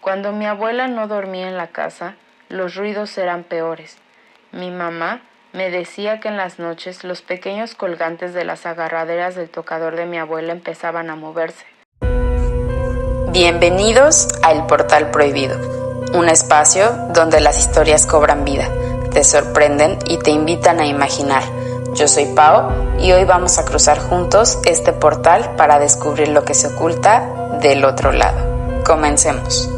Cuando mi abuela no dormía en la casa, los ruidos eran peores. Mi mamá me decía que en las noches los pequeños colgantes de las agarraderas del tocador de mi abuela empezaban a moverse. Bienvenidos a El Portal Prohibido, un espacio donde las historias cobran vida, te sorprenden y te invitan a imaginar. Yo soy Pao y hoy vamos a cruzar juntos este portal para descubrir lo que se oculta del otro lado. Comencemos.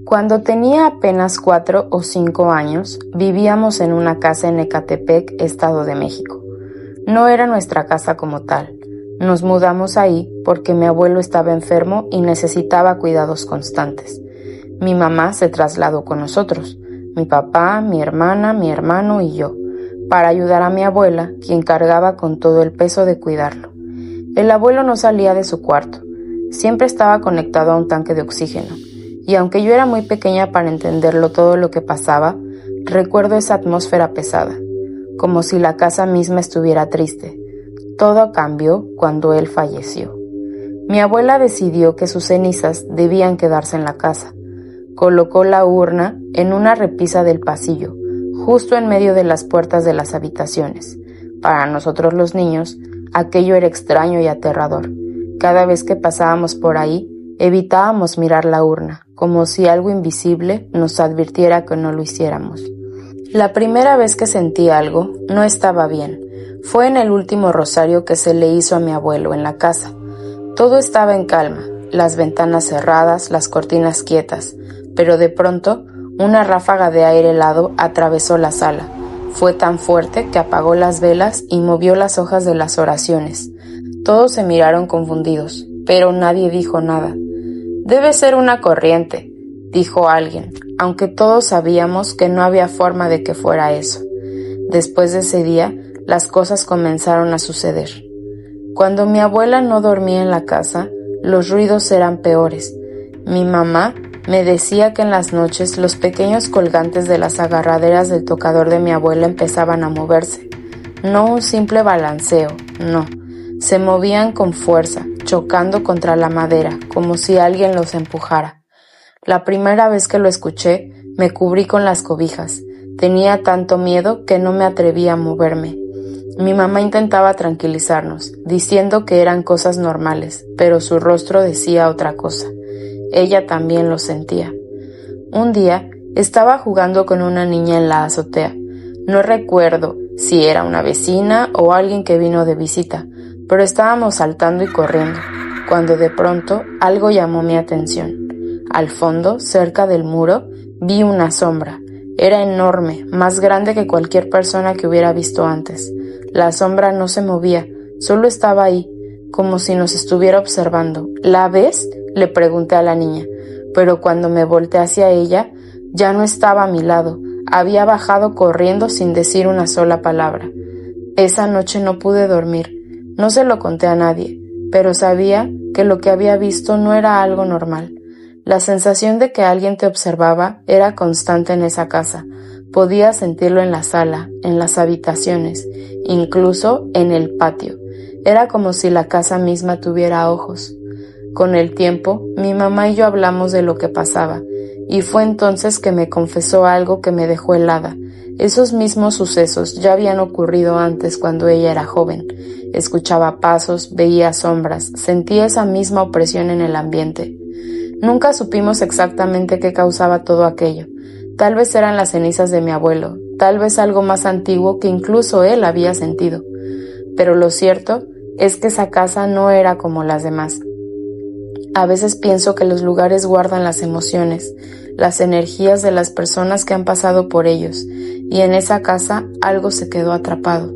Cuando tenía apenas 4 o 5 años, vivíamos en una casa en Ecatepec, Estado de México. No era nuestra casa como tal. Nos mudamos ahí porque mi abuelo estaba enfermo y necesitaba cuidados constantes. Mi mamá se trasladó con nosotros, mi papá, mi hermana, mi hermano y yo, para ayudar a mi abuela, quien cargaba con todo el peso de cuidarlo. El abuelo no salía de su cuarto, siempre estaba conectado a un tanque de oxígeno, y aunque yo era muy pequeña para entenderlo todo lo que pasaba, recuerdo esa atmósfera pesada, como si la casa misma estuviera triste. Todo cambió cuando él falleció. Mi abuela decidió que sus cenizas debían quedarse en la casa. Colocó la urna en una repisa del pasillo, justo en medio de las puertas de las habitaciones. Para nosotros los niños, aquello era extraño y aterrador. Cada vez que pasábamos por ahí, evitábamos mirar la urna, como si algo invisible nos advirtiera que no lo hiciéramos. La primera vez que sentí algo, no estaba bien. Fue en el último rosario que se le hizo a mi abuelo en la casa. Todo estaba en calma, las ventanas cerradas, las cortinas quietas, pero de pronto una ráfaga de aire helado atravesó la sala. Fue tan fuerte que apagó las velas y movió las hojas de las oraciones. Todos se miraron confundidos, pero nadie dijo nada. «Debe ser una corriente», dijo alguien, aunque todos sabíamos que no había forma de que fuera eso. Después de ese día, las cosas comenzaron a suceder. Cuando mi abuela no dormía en la casa, los ruidos eran peores. Mi mamá me decía que en las noches los pequeños colgantes de las agarraderas del tocador de mi abuela empezaban a moverse. No un simple balanceo, no. Se movían con fuerza, chocando contra la madera, como si alguien los empujara. La primera vez que lo escuché, me cubrí con las cobijas. Tenía tanto miedo que no me atrevía a moverme. Mi mamá intentaba tranquilizarnos, diciendo que eran cosas normales, pero su rostro decía otra cosa. Ella también lo sentía. Un día, estaba jugando con una niña en la azotea. No recuerdo si era una vecina o alguien que vino de visita, pero estábamos saltando y corriendo, cuando de pronto algo llamó mi atención. Al fondo, cerca del muro, vi una sombra. Era enorme, más grande que cualquier persona que hubiera visto antes. La sombra no se movía, solo estaba ahí, como si nos estuviera observando. ¿La ves?, le pregunté a la niña, pero cuando me volteé hacia ella, ya no estaba a mi lado. Había bajado corriendo sin decir una sola palabra. Esa noche no pude dormir. No se lo conté a nadie, pero sabía que lo que había visto no era algo normal. La sensación de que alguien te observaba era constante en esa casa. Podía sentirlo en la sala, en las habitaciones, incluso en el patio. Era como si la casa misma tuviera ojos. Con el tiempo, mi mamá y yo hablamos de lo que pasaba, y fue entonces que me confesó algo que me dejó helada. Esos mismos sucesos ya habían ocurrido antes cuando ella era joven. Escuchaba pasos, veía sombras, sentía esa misma opresión en el ambiente. Nunca supimos exactamente qué causaba todo aquello. Tal vez eran las cenizas de mi abuelo, tal vez algo más antiguo que incluso él había sentido. Pero lo cierto es que esa casa no era como las demás. A veces pienso que los lugares guardan las emociones, las energías de las personas que han pasado por ellos, y en esa casa algo se quedó atrapado.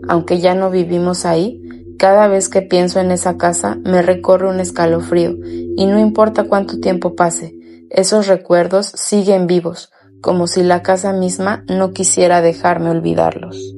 Aunque ya no vivimos ahí, cada vez que pienso en esa casa me recorre un escalofrío, y no importa cuánto tiempo pase, esos recuerdos siguen vivos, como si la casa misma no quisiera dejarme olvidarlos.